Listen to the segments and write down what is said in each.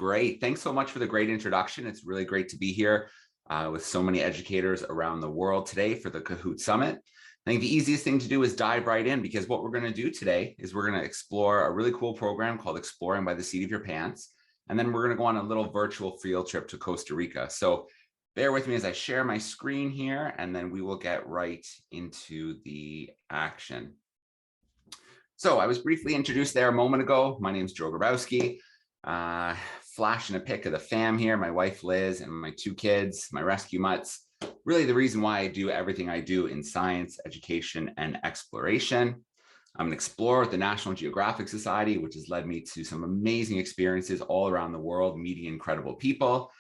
great. Thanks so much for the great introduction. It's really great to be here with so many educators around the world today for the Kahoot Summit. I think the easiest thing to do is dive right in, because what we're going to do today is we're going to explore a really cool program called Exploring by the Seat of Your Pants. And then we're going to go on a little virtual field trip to Costa Rica. So bear with me as I share my screen here, and then we will get right into the action. So I was briefly introduced there a moment ago. My name is Joe Grabowski. Flashing a pic of the fam here, my wife Liz and my two kids, my rescue mutts. Really the reason why I do everything I do in science, education, and exploration. I'm an explorer at the National Geographic Society, which has led me to some amazing experiences all around the world, meeting incredible people.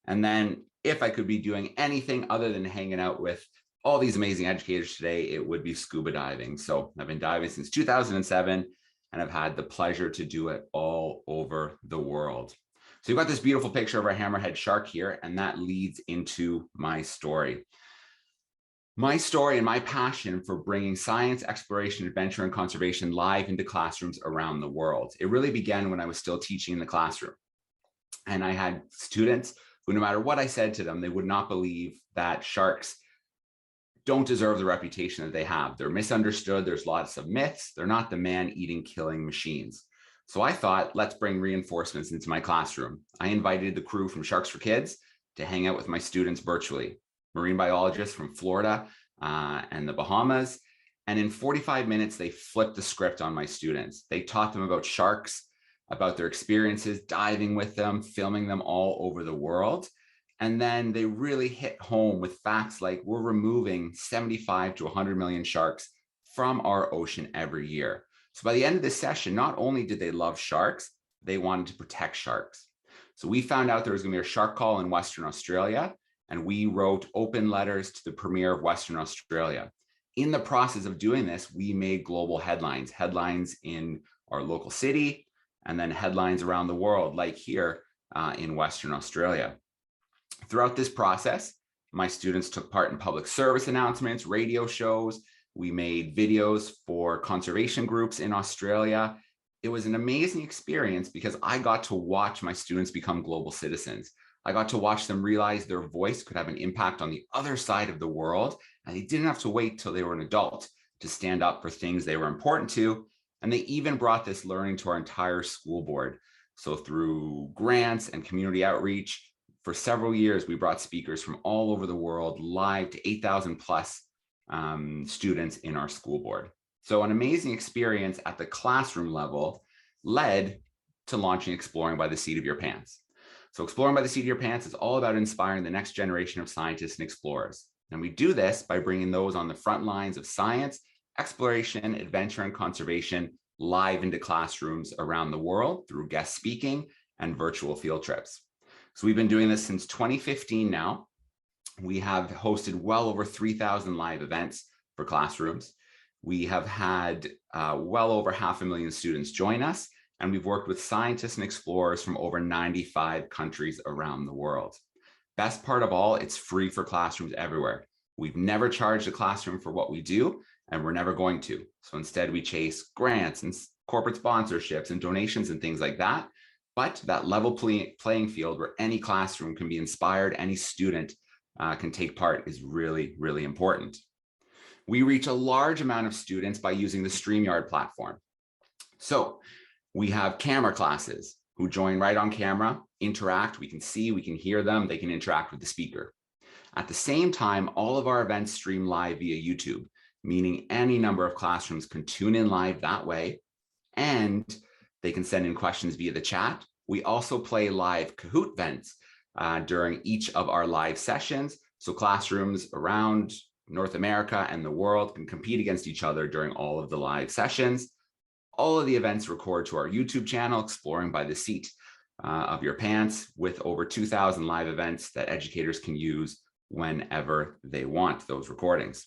And then if I could be doing anything other than hanging out with all these amazing educators today, it would be scuba diving. So I've been diving since 2007, and I've had the pleasure to do it all over the world. So you've got this beautiful picture of our hammerhead shark here, and that leads into my story. My story and my passion for bringing science, exploration, adventure, and conservation live into classrooms around the world. It really began when I was still teaching in the classroom. And I had students who, no matter what I said to them, they would not believe that sharks don't deserve the reputation that they have. They're misunderstood. There's lots of myths. They're not the man-eating, killing machines. So I thought, let's bring reinforcements into my classroom. I invited the crew from Sharks for Kids to hang out with my students virtually, marine biologists from Florida and the Bahamas. And in 45 minutes, they flipped the script on my students. They taught them about sharks, about their experiences, diving with them, filming them all over the world. And then they really hit home with facts like we're removing 75 to 100 million sharks from our ocean every year. So by the end of this session, not only did they love sharks, they wanted to protect sharks. So we found out there was going to be a shark call in Western Australia, and we wrote open letters to the Premier of Western Australia. In the process of doing this, we made global headlines in our local city, and then headlines around the world, like here in Western Australia. Throughout this process, my students took part in public service announcements, radio shows. We made videos for conservation groups in Australia. It was an amazing experience because I got to watch my students become global citizens. I got to watch them realize their voice could have an impact on the other side of the world, and they didn't have to wait till they were an adult to stand up for things they were important to. And they even brought this learning to our entire school board. So through grants and community outreach, for several years, we brought speakers from all over the world live to 8,000 plus students in our school board. So an amazing experience at the classroom level led to launching Exploring by the Seat of Your Pants. So Exploring by the Seat of Your Pants is all about inspiring the next generation of scientists and explorers. And we do this by bringing those on the front lines of science, exploration, adventure, and conservation live into classrooms around the world through guest speaking and virtual field trips. So we've been doing this since 2015 now. We have hosted well over 3,000 live events for classrooms. We have had well over 500,000 students join us, and we've worked with scientists and explorers from over 95 countries around the world. Best part of all, it's free for classrooms everywhere. We've never charged a classroom for what we do, and we're never going to. So instead, we chase grants and corporate sponsorships and donations and things like that. But that level playing field where any classroom can be inspired, any student can take part is really, really important. We reach a large amount of students by using the StreamYard platform. So we have camera classes who join right on camera, interact, we can see, we can hear them, they can interact with the speaker. At the same time, all of our events stream live via YouTube, meaning any number of classrooms can tune in live that way, and they can send in questions via the chat. We also play live Kahoot events during each of our live sessions. So classrooms around North America and the world can compete against each other during all of the live sessions. All of the events record to our YouTube channel, Exploring by the Seat of Your Pants, with over 2,000 live events that educators can use whenever they want those recordings.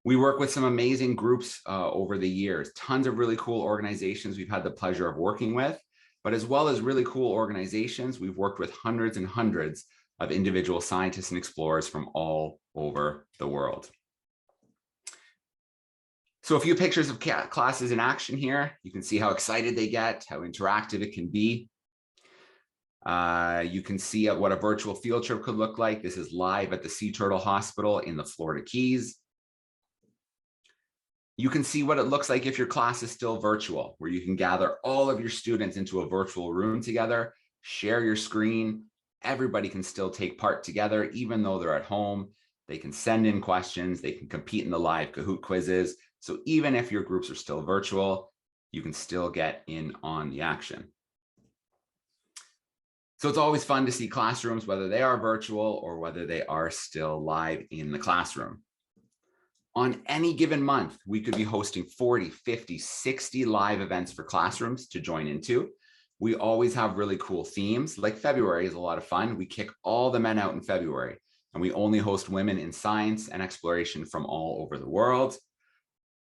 We work with some amazing groups over the years, tons of really cool organizations we've had the pleasure of working with, but as well as really cool organizations, we've worked with hundreds and hundreds of individual scientists and explorers from all over the world. So a few pictures of classes in action here. You can see how excited they get, how interactive it can be. You can see what a virtual field trip could look like. This is live at the Sea Turtle Hospital in the Florida Keys. You can see what it looks like if your class is still virtual, where you can gather all of your students into a virtual room together, share your screen. Everybody can still take part together, even though they're at home. They can send in questions. They can compete in the live Kahoot quizzes. So even if your groups are still virtual, you can still get in on the action. So it's always fun to see classrooms, whether they are virtual or whether they are still live in the classroom. On any given month, we could be hosting 40, 50, 60 live events for classrooms to join into. We always have really cool themes. Like February is a lot of fun. We kick all the men out in February, and we only host women in science and exploration from all over the world.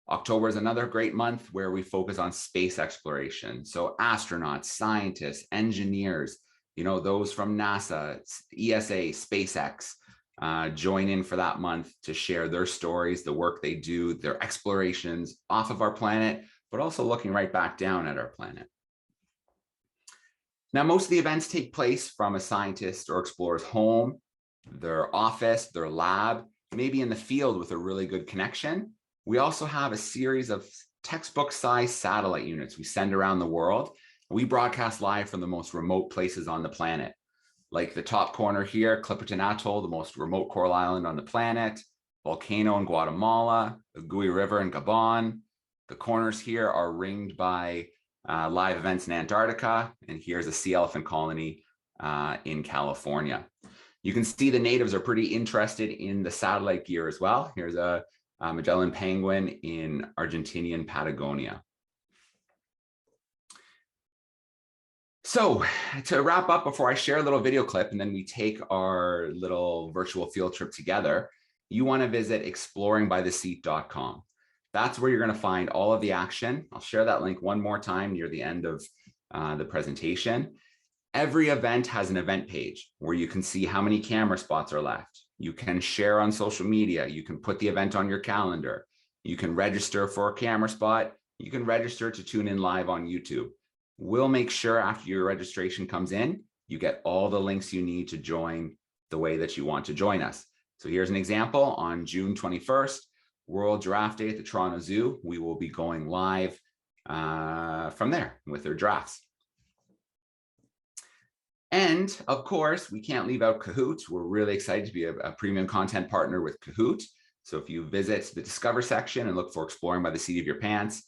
October is another great month where we focus on space exploration. So astronauts, scientists, engineers, those from NASA, ESA, SpaceX, join in for that month to share their stories, the work they do, their explorations off of our planet, but also looking right back down at our planet. Now, most of the events take place from a scientist or explorer's home, their office, their lab, maybe in the field with a really good connection. We also have a series of textbook-sized satellite units we send around the world. We broadcast live from the most remote places on the planet, like the top corner here, Clipperton Atoll, the most remote coral island on the planet, volcano in Guatemala, the Gui River in Gabon. The corners here are ringed by live events in Antarctica, and here's a sea elephant colony in California. You can see the natives are pretty interested in the satellite gear as well. Here's a Magellan penguin in Argentinian Patagonia. So to wrap up, before I share a little video clip and then we take our little virtual field trip together, you want to visit exploringbytheseat.com. That's where you're going to find all of the action. I'll share that link one more time near the end of the presentation. Every event has an event page where you can see how many camera spots are left. You can share on social media. You can put the event on your calendar. You can register for a camera spot. You can register to tune in live on YouTube. We'll make sure after your registration comes in, you get all the links you need to join the way that you want to join us. So here's an example. On June 21st, World Giraffe Day at the Toronto Zoo, we will be going live from there with their giraffes. And of course, we can't leave out Kahoot. We're really excited to be a premium content partner with Kahoot. So if you visit the Discover section and look for Exploring by the Seat of Your Pants,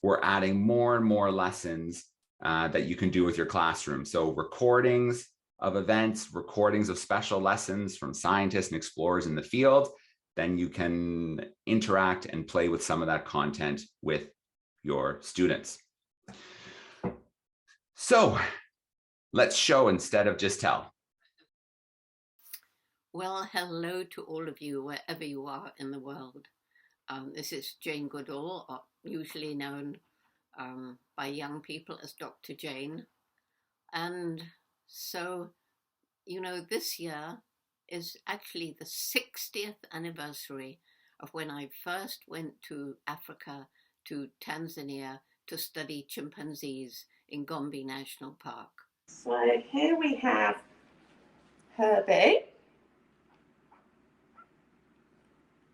we're adding more and more lessons that you can do with your classroom. So recordings of events, recordings of special lessons from scientists and explorers in the field. Then you can interact and play with some of that content with your students. So let's show instead of just tell. Well, hello to all of you, wherever you are in the world. This is Jane Goodall, usually known by young people as Dr. Jane. And so, this year is actually the 60th anniversary of when I first went to Africa, to Tanzania, to study chimpanzees in Gombe National Park. So here we have Herbie.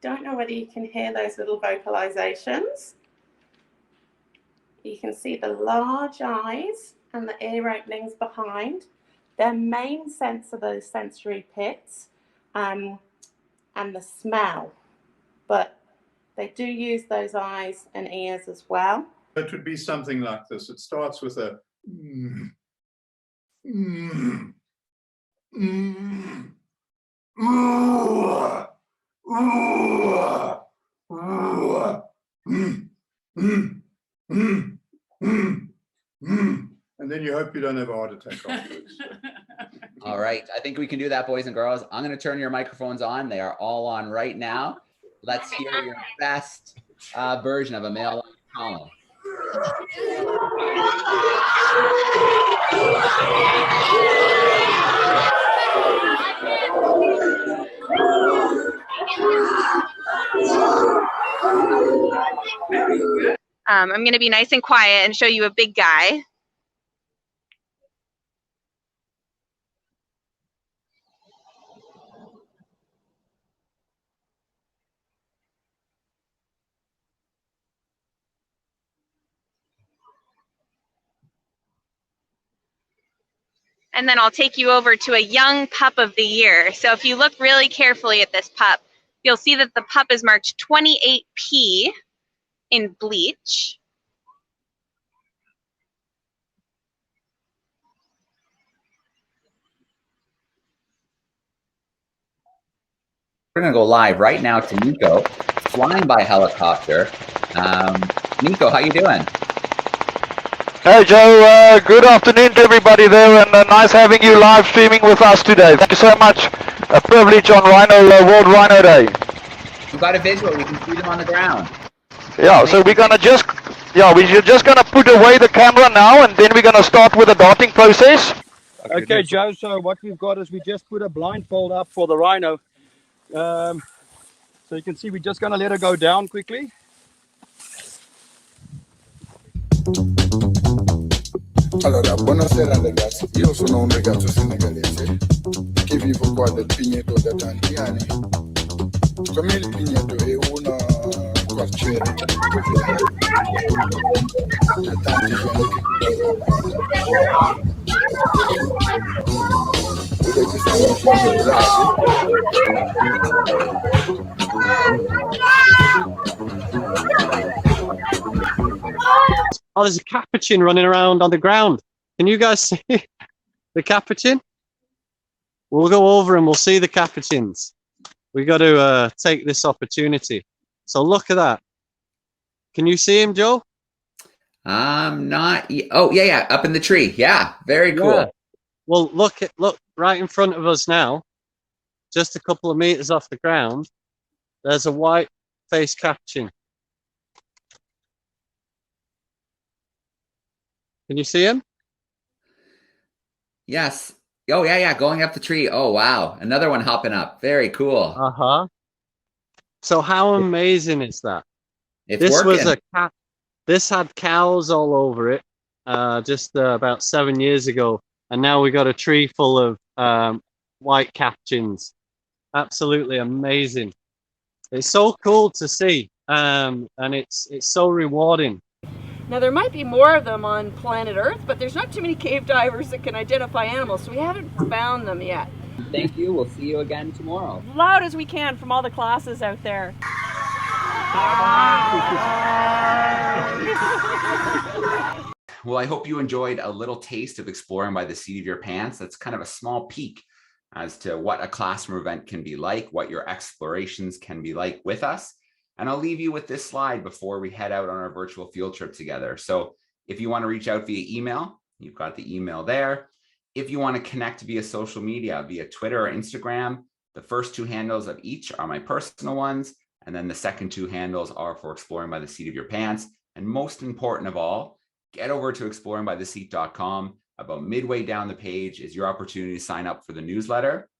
Don't know whether you can hear those little vocalizations. You can see the large eyes and the ear openings behind. Their main sense are those sensory pits and the smell, but they do use those eyes and ears as well. It would be something like this. It starts with a and then you hope you don't have a heart attack afterwards. All right, I think we can do that, boys and girls. I'm going to turn your microphones on. They are all on right now. Let's hear your best version of a male column. I'm going to be nice and quiet and show you a big guy. and then I'll take you over to a young pup of the year. So if you look really carefully at this pup, you'll see that the pup is marked 28P in bleach. We're going to go live right now to Nico, flying by helicopter. Nico, how you doing? Hey Joe, good afternoon to everybody there, and nice having you live streaming with us today. Thank you so much. A privilege on Rhino World Rhino Day. We've got a visual. We can see them on the ground. Yeah, so we're gonna just gonna put away the camera now, and then we're gonna start with the darting process. Okay, Joe. So what we've got is we just put a blindfold up for the Rhino. So you can see we're just gonna let her go down quickly. Allora, buonasera ragazzi, io sono un ragazzo senegalese che vivo qua del Pigneto da tanti anni. Come il Pigneto è una quartiere da tanti anni che stanno facendo Oh, there's a capuchin running around on the ground. Can you guys see the capuchin? We'll go over and we'll see the capuchins. We got to take this opportunity. So look at that. Can you see him, Joe? Not. Oh, yeah, up in the tree. Yeah, very cool. Yeah. Well, look right in front of us now, just a couple of meters off the ground. There's a white-faced capuchin. Can you see him? Yes. Oh, yeah, going up the tree. Oh, wow. Another one hopping up. Very cool. Uh-huh. So how amazing is that? It's working. Was a cat. This had cows all over it just about 7 years ago. And now we got a tree full of white capuchins. Absolutely amazing. It's so cool to see. And it's so rewarding. Now there might be more of them on planet Earth, but there's not too many cave divers that can identify animals, so we haven't found them yet. Thank you. We'll see you again tomorrow. Loud as we can from all the classes out there. Well, I hope you enjoyed a little taste of exploring by the seat of your pants. That's kind of a small peek as to what a classroom event can be like, what your explorations can be like with us. And I'll leave you with this slide before we head out on our virtual field trip together. So if you want to reach out via email, you've got the email there. If you want to connect via social media, via Twitter or Instagram, the first two handles of each are my personal ones. And then the second two handles are for Exploring by the Seat of Your Pants. And most important of all, get over to exploringbytheseat.com. About midway down the page is your opportunity to sign up for the newsletter.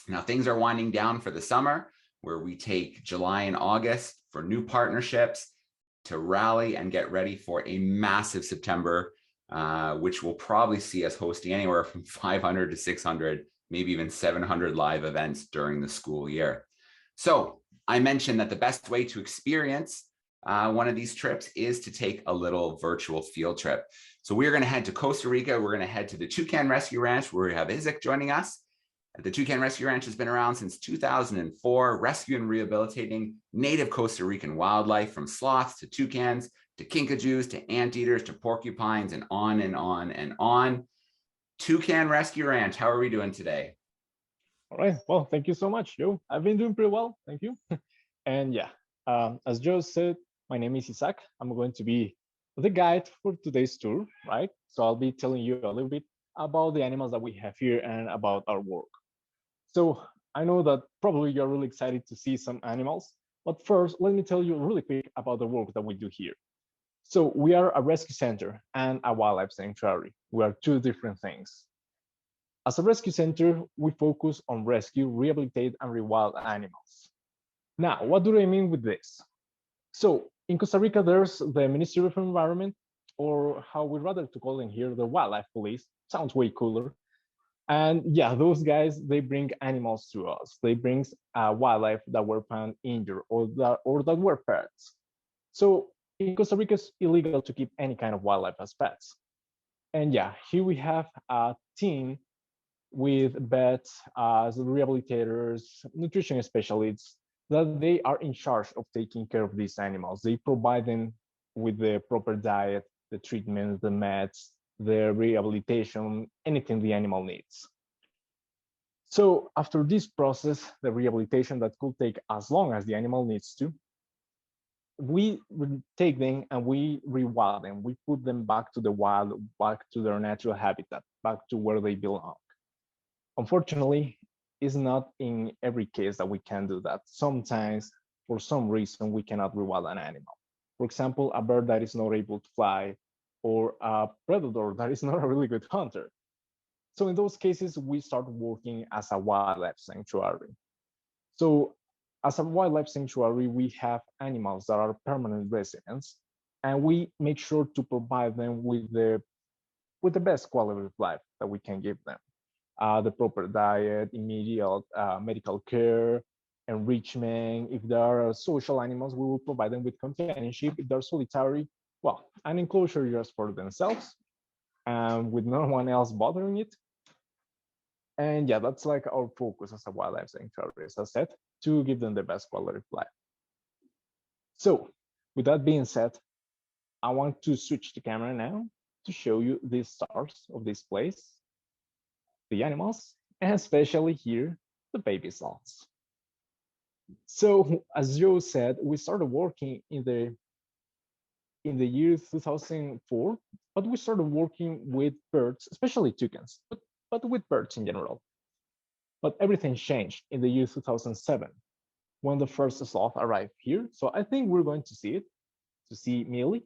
Now, things are winding down for the summer, where we take July and August for new partnerships to rally and get ready for a massive September, which will probably see us hosting anywhere from 500 to 600, maybe even 700 live events during the school year. So I mentioned that the best way to experience one of these trips is to take a little virtual field trip. So we're going to head to Costa Rica. We're going to head to the Toucan Rescue Ranch, where we have Isaac joining us. The Toucan Rescue Ranch has been around since 2004, rescuing and rehabilitating native Costa Rican wildlife, from sloths to toucans to kinkajous to anteaters to porcupines, and on and on and on. Toucan Rescue Ranch, how are we doing today? All right. Well, thank you so much, Joe. I've been doing pretty well. Thank you. And yeah, as Joe said, my name is Isaac. I'm going to be the guide for today's tour, right? So I'll be telling you a little bit about the animals that we have here and about our work. So I know that probably you're really excited to see some animals, but first, let me tell you really quick about the work that we do here. So we are a rescue center and a wildlife sanctuary. We are two different things. As a rescue center, we focus on rescue, rehabilitate, and rewild animals. Now, what do I mean with this? So in Costa Rica, there's the Ministry of Environment, or how we rather to call them here, the Wildlife Police. Sounds way cooler. And yeah, those guys, they bring animals to us. They bring wildlife that were found injured or that were pets. So in Costa Rica, it's illegal to keep any kind of wildlife as pets. And yeah, here we have a team with vets, rehabilitators, nutrition specialists, that they are in charge of taking care of these animals. They provide them with the proper diet, the treatments, the meds, the rehabilitation, anything the animal needs. So after this process, the rehabilitation that could take as long as the animal needs to, we take them and we rewild them. We put them back to the wild, back to their natural habitat, back to where they belong. Unfortunately, it's not in every case that we can do that. Sometimes, for some reason, we cannot rewild an animal. For example, a bird that is not able to fly, or a predator that is not a really good hunter. So in those cases, we start working as a wildlife sanctuary. So as a wildlife sanctuary, we have animals that are permanent residents, and we make sure to provide them with the best quality of life that we can give them. The proper diet, immediate medical care, enrichment. If they are social animals, we will provide them with companionship. If they're solitary, well, an enclosure just for themselves, with no one else bothering it. And yeah, that's like our focus as a wildlife sanctuary, as I said, to give them the best quality of life. So with that being said, I want to switch the camera now to show you the stars of this place, the animals, and especially here, the baby sloths. So as Joe said, we started working in the year 2004, but we started working with birds, especially toucans, but with birds in general. But everything changed in the year 2007 when the first sloth arrived here. So I think we're going to see Millie.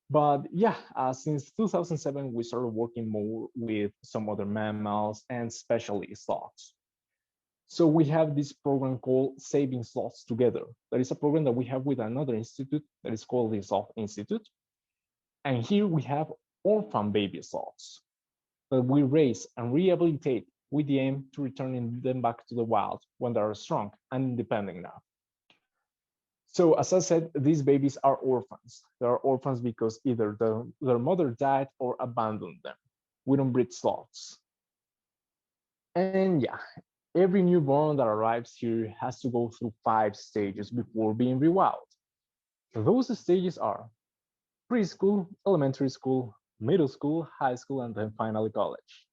But yeah, since 2007, we started working more with some other mammals and especially sloths. So we have this program called Saving Sloths Together. That is a program that we have with another institute that is called the Sloth Institute. And here we have orphan baby sloths that we raise and rehabilitate with the aim to returning them back to the wild when they are strong and independent enough. So as I said, these babies are orphans. They are orphans because either their mother died or abandoned them. We don't breed sloths. And yeah, every newborn that arrives here has to go through 5 stages before being rewilded. Those stages are preschool, elementary school, middle school, high school, and then finally college.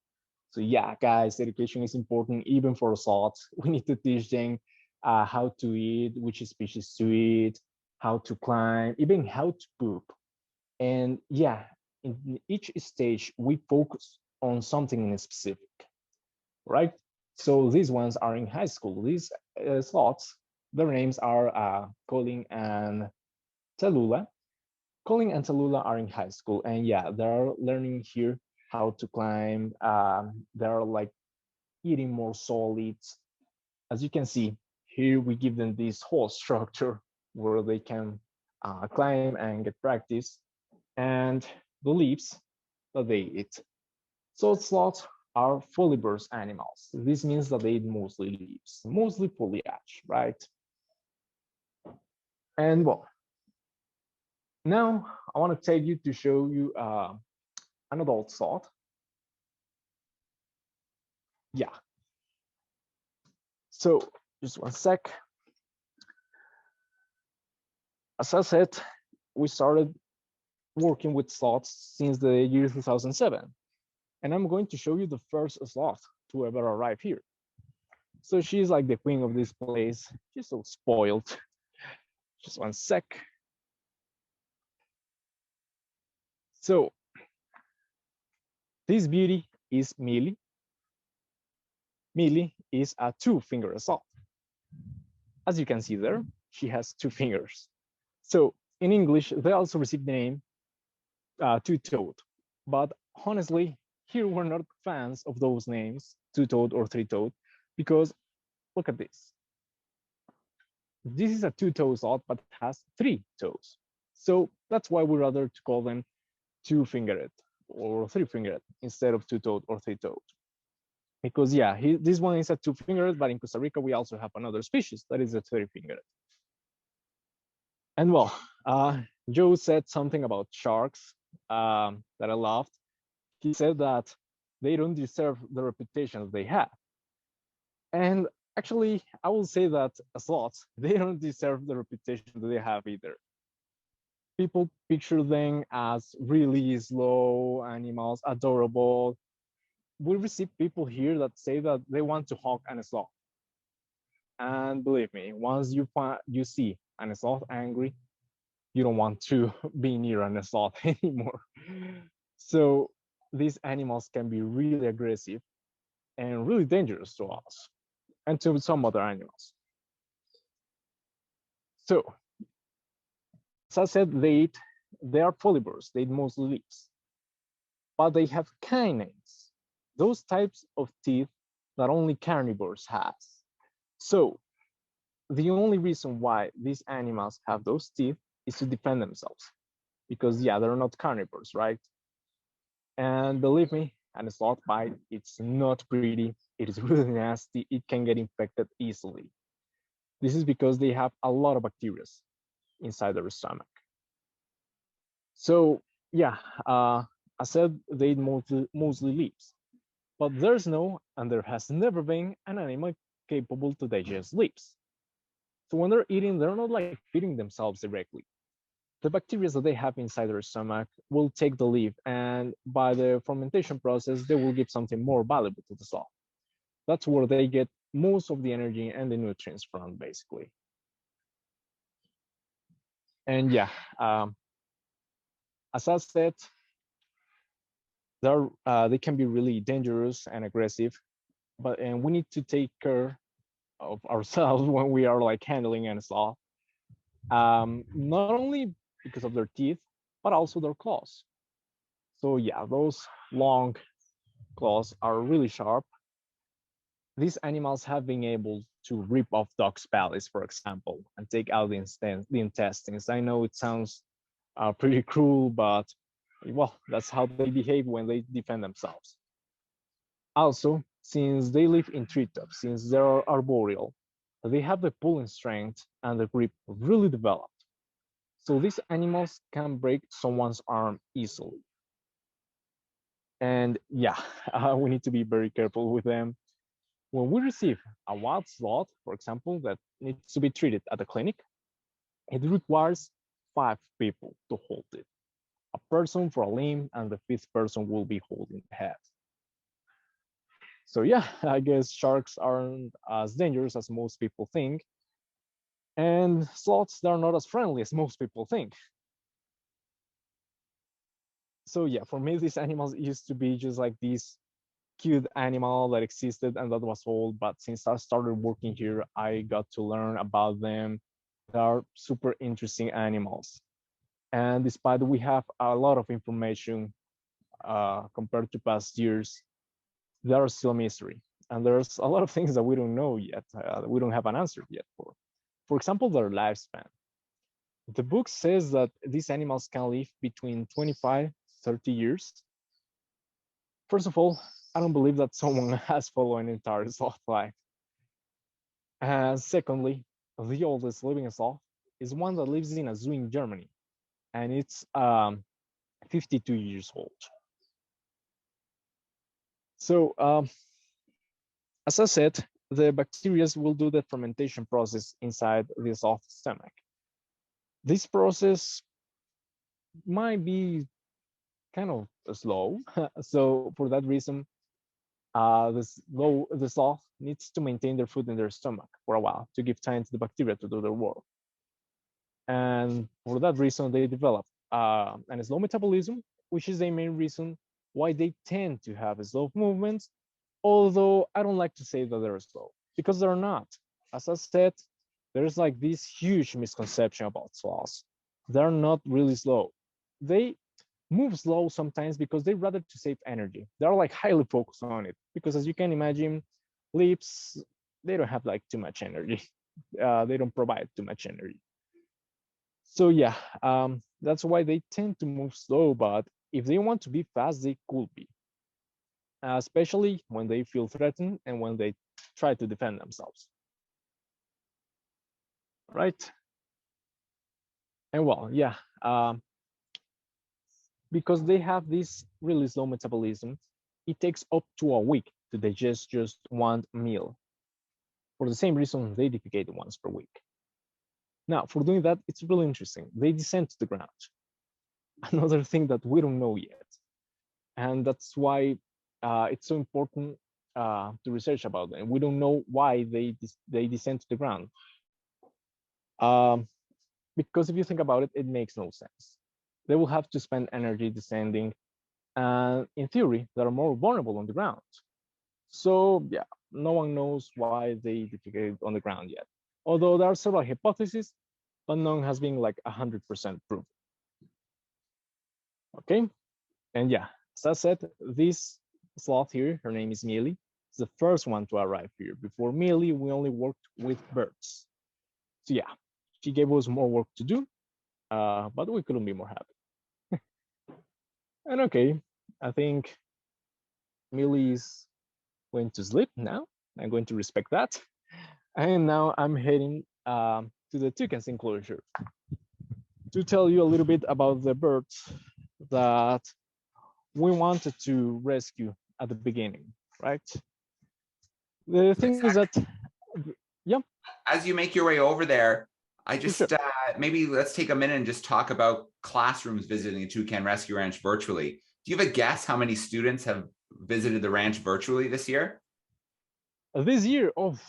So yeah, guys, education is important even for sloths. We need to teach them how to eat, which species to eat, how to climb, even how to poop. And yeah, in each stage, we focus on something in specific, right? So these ones are in high school. These sloths, their names are Colin and Tallulah. Colin and Tallulah are in high school, and yeah, they're learning here how to climb. They're like eating more solids. As you can see, here we give them this whole structure where they can climb and get practice, and the leaves that they eat. So sloths are folivorous animals. This means that they eat mostly leaves, mostly foliage, right? And well, now I want to take you to show you an adult sloth. Yeah. So just one sec. As I said, we started working with sloths since the year 2007. And I'm going to show you the first sloth to ever arrive here. So she's like the queen of this place. She's so spoiled. Just one sec. So this beauty is Millie. Millie is a 2-fingered sloth. As you can see there, she has 2 fingers. So in English, they also receive the name two-toed. But honestly, here we're not fans of those names, two-toed or three-toed, because look at this. This is a 2-toed sloth, but has 3 toes. So that's why we rather to call them 2-fingered or 3-fingered instead of 2-toed or 3-toed. Because yeah, this one is a 2-fingered, but in Costa Rica we also have another species that is a 3-fingered. And well, Joe said something about sharks that I loved. He said that they don't deserve the reputation they have. And actually, I will say that sloths, they don't deserve the reputation that they have either. People picture them as really slow animals, adorable. We receive people here that say that they want to hug a sloth. And believe me, once you see a sloth angry, you don't want to be near a sloth anymore. So these animals can be really aggressive and really dangerous to us and to some other animals. So, as I said, they are polypores. They eat mostly leaves, but they have canines, those types of teeth that only carnivores have. So, the only reason why these animals have those teeth is to defend themselves, because yeah, they're not carnivores, right? And believe me, a sloth bite, it's not pretty. It is really nasty. It can get infected easily. This is because they have a lot of bacteria inside their stomach. So yeah, I said they eat mostly leaves, but there's no, and there has never been an animal capable to digest leaves. So when they're eating, they're not like feeding themselves directly. The bacteria that they have inside their stomach will take the leaf, and by the fermentation process, they will give something more valuable to the sloth. That's where they get most of the energy and the nutrients from, basically. And yeah, as I said, they can be really dangerous and aggressive, and we need to take care of ourselves when we are like handling a sloth. Not only because of their teeth, but also their claws. So yeah, those long claws are really sharp. These animals have been able to rip off dogs' bellies, for example, and take out the intestines. I know it sounds pretty cruel, but well, that's how they behave when they defend themselves. Also, since they live in treetops, since they are arboreal, they have the pulling strength and the grip really developed. So these animals can break someone's arm easily. And yeah, we need to be very careful with them. When we receive a wild sloth, for example, that needs to be treated at the clinic, it requires 5 people to hold it. A person for a limb, and the 5th person will be holding the head. So yeah, I guess sharks aren't as dangerous as most people think, and sloths, they're not as friendly as most people think. So yeah, for me, these animals used to be just like this cute animal that existed and that was all, but since I started working here, I got to learn about them. They are super interesting animals, and despite we have a lot of information compared to past years, they are still a mystery, and there's a lot of things that we don't know yet, we don't have an answer yet for. For example, their lifespan. The book says that these animals can live between 25-30 years. First of all, I don't believe that someone has followed an entire sloth life. And secondly, the oldest living sloth is one that lives in a zoo in Germany, and it's 52 years old. So, as I said, the bacteria will do the fermentation process inside the sloth stomach. This process might be kind of slow, so for that reason, the sloth needs to maintain their food in their stomach for a while to give time to the bacteria to do their work. And for that reason, they develop an slow metabolism, which is the main reason why they tend to have slow movements. Although I don't like to say that they're slow, because they're not. As I said, there's like this huge misconception about sloths. They're not really slow. They move slow sometimes because they rather to save energy. They're like highly focused on it because, as you can imagine, leaves, they don't have like too much energy. They don't provide too much energy. So yeah, that's why they tend to move slow. But if they want to be fast, they could be, especially when they feel threatened and when they try to defend themselves. Right? And well, yeah, because they have this really slow metabolism, it takes up to a week to digest just one meal. For the same reason, they defecate once per week. Now, for doing that, it's really interesting. They descend to the ground. Another thing that we don't know yet. And that's why it's so important to research about them. We don't know why they descend to the ground. Because if you think about it, it makes no sense. They will have to spend energy descending, and in theory, they're more vulnerable on the ground. So yeah, no one knows why they defecate on the ground yet. Although there are several hypotheses, but none has been like 100% proven. Okay, and yeah, as I said, this sloth here, her name is Millie, is the first one to arrive here. Before Millie, we only worked with birds. So yeah, she gave us more work to do, but we couldn't be more happy. And okay, I think Millie is going to sleep now. I'm going to respect that. And now I'm heading to the toucans enclosure to tell you a little bit about the birds that we wanted to rescue at the beginning, right? The thing is that, yeah. As you make your way over there, I just maybe let's take a minute and just talk about classrooms visiting the Toucan Rescue Ranch virtually. Do you have a guess how many students have visited the ranch virtually this year? This year, oh,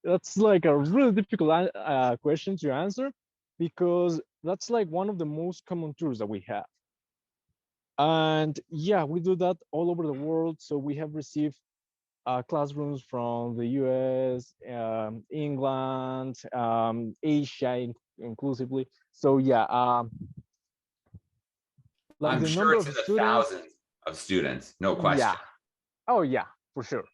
that's like a really difficult question to answer, because that's like one of the most common tours that we have. And yeah, we do that all over the world. So we have received classrooms from the US, England, Asia inclusively. So yeah, like I'm the sure number it's of in the students, thousands of students, no question. Yeah. Oh yeah, for sure.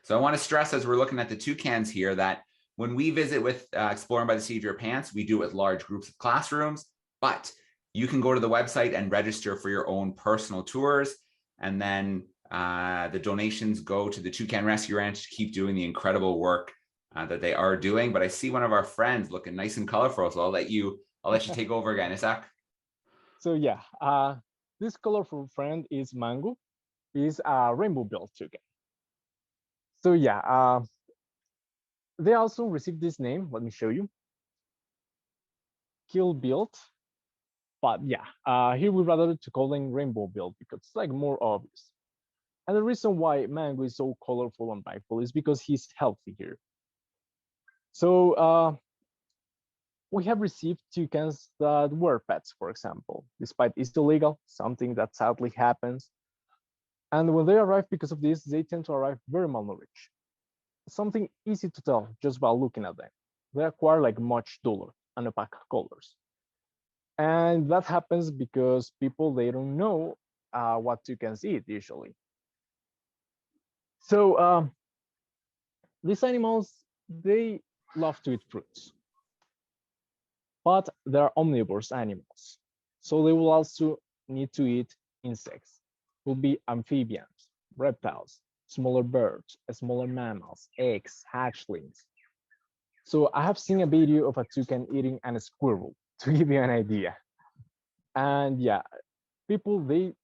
So I want to stress, as we're looking at the toucans here, that when we visit with Exploring by the Seat of Your Pants, we do it with large groups of classrooms, but you can go to the website and register for your own personal tours. And then the donations go to the Toucan Rescue Ranch to keep doing the incredible work that they are doing. But I see one of our friends looking nice and colorful, so I'll let you take over again, Isaac. So yeah, this colorful friend is Mango. He's a rainbow-billed toucan. So yeah, they also received this name. Let me show you. Kill-billed. But yeah, here we'd rather to call them rainbow-billed because it's like more obvious. And the reason why Mango is so colorful and brightful is because he's healthy here. So we have received toucans that were pets, for example, despite it's illegal, something that sadly happens. And when they arrive because of this, they tend to arrive very malnourished. Something easy to tell just by looking at them. They acquire like much duller and opaque colors. And that happens because people, they don't know what toucans eat usually. So these animals, they love to eat fruits, but they're omnivorous animals. So they will also need to eat insects. Will be amphibians, reptiles, smaller birds, smaller mammals, eggs, hatchlings. So I have seen a video of a toucan eating a squirrel to give you an idea. And yeah, people, they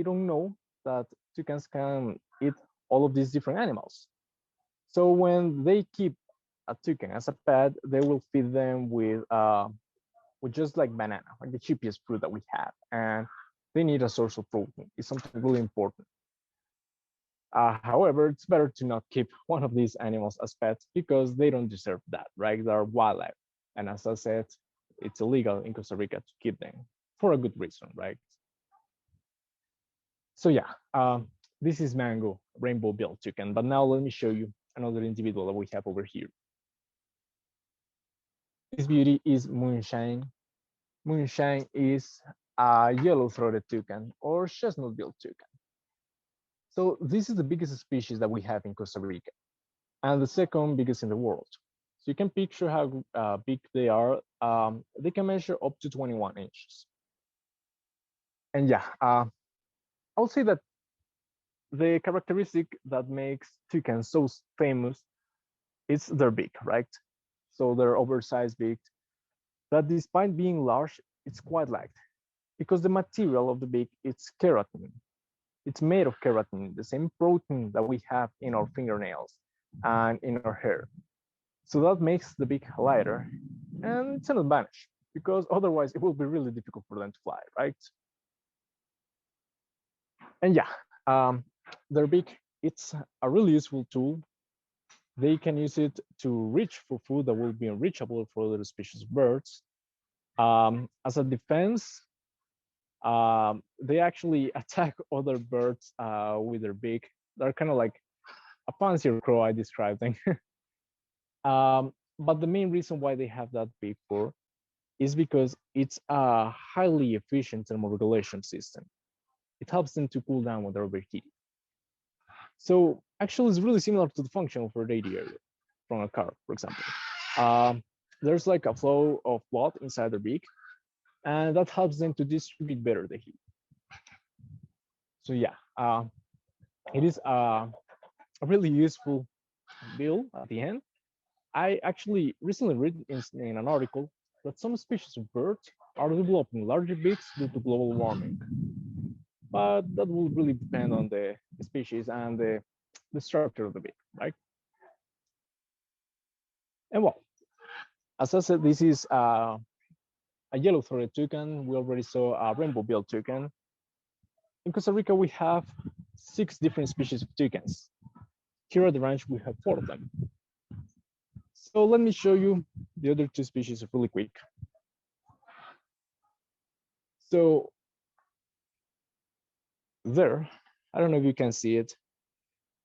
don't know that toucans can eat all of these different animals. So when they keep a toucan as a pet, they will feed them with just like banana, like the cheapest fruit that we have, and they need a source of protein. It's something really important. However, it's better to not keep one of these animals as pets because they don't deserve that, right? They're wildlife, and as I said, it's illegal in Costa Rica to keep them for a good reason, right? So yeah, this is Mango, rainbow-billed toucan. But now let me show you another individual that we have over here. This beauty is Moonshine. Moonshine is a yellow-throated toucan or chestnut-billed toucan. So this is the biggest species that we have in Costa Rica and the second biggest in the world. So you can picture how big they are. They can measure up to 21 inches. And yeah, I would say that the characteristic that makes toucans so famous is their beak, right? So they're oversized beak that despite being large, it's quite light because the material of the beak is keratin. It's made of keratin, the same protein that we have in our fingernails and in our hair. So that makes the beak lighter, and it's an advantage because otherwise it will be really difficult for them to fly, right? And yeah, their beak, it's a really useful tool. They can use it to reach for food that will be unreachable for other species of birds. As a defense, they actually attack other birds with their beak. They're kind of like a fancier crow, I described them. But the main reason why they have that beak for is because it's a highly efficient thermoregulation system. It helps them to cool down when they're overheated. So actually, it's really similar to the function of a radiator from a car, for example. There's like a flow of blood inside their beak, and that helps them to distribute better the heat. So yeah, it is a really useful bill at the end. I actually recently read in an article that some species of birds are developing larger beaks due to global warming. But that will really depend on the species and the structure of the beak, right? And well, as I said, this is a yellow-throated toucan. We already saw a rainbow-billed toucan. In Costa Rica, we have 6 different species of toucans. Here at the ranch, we have 4 of them. So let me show you the other 2 species really quick. So there, I don't know if you can see it,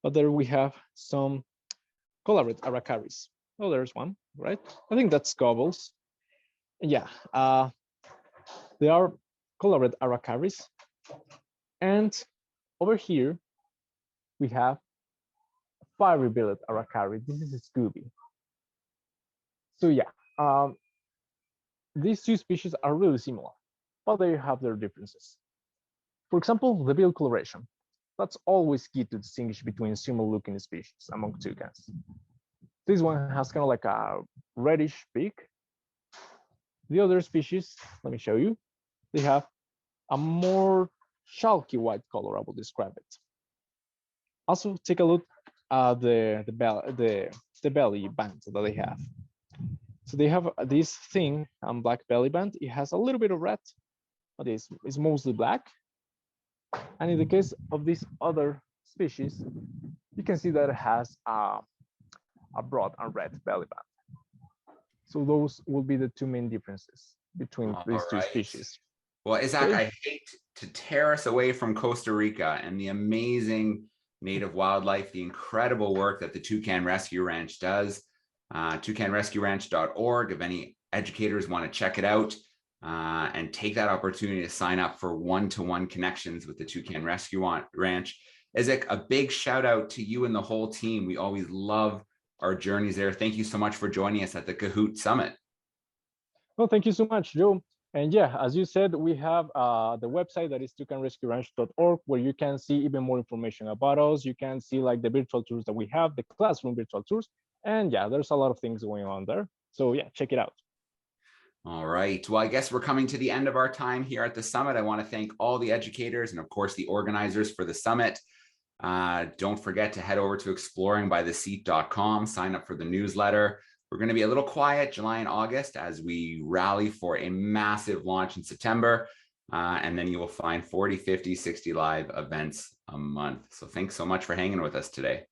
but there we have some colored aracaris. Oh, there's one, right? I think that's gobbles. Yeah, they are colored aracaris. And over here, we have fiery-billed aracari. This is a Scooby. So yeah, these 2 species are really similar, but they have their differences. For example, the bill coloration. That's always key to distinguish between similar-looking species among toucans. This one has kind of like a reddish beak. The other species, let me show you, they have a more chalky white color, I will describe it. Also, take a look at the belly band that they have. So they have this thin black belly band. It has a little bit of red, but it's mostly black. And in the case of this other species, you can see that it has a broad and red belly band. So those will be the 2 main differences between these 2 species. Well, Isaac, I hate to tear us away from Costa Rica and the amazing native wildlife, the incredible work that the Toucan Rescue Ranch does. toucanrescueranch.org. If any educators want to check it out and take that opportunity to sign up for one-to-one connections with the Toucan Rescue Ranch. Isaac, a big shout out to you and the whole team. We always love our journeys there. Thank you so much for joining us at the Kahoot Summit. Well, thank you so much, Joe. And yeah, as you said, we have the website that is toucanrescueranch.org, where you can see even more information about us. You can see like the virtual tours that we have, the classroom virtual tours. And yeah, there's a lot of things going on there. So yeah, check it out. All right. Well, I guess we're coming to the end of our time here at the summit. I want to thank all the educators and of course the organizers for the summit. Don't forget to head over to exploringbytheseat.com, sign up for the newsletter. We're going to be a little quiet July and August as we rally for a massive launch in September. And then you will find 40, 50, 60 live events a month. So thanks so much for hanging with us today.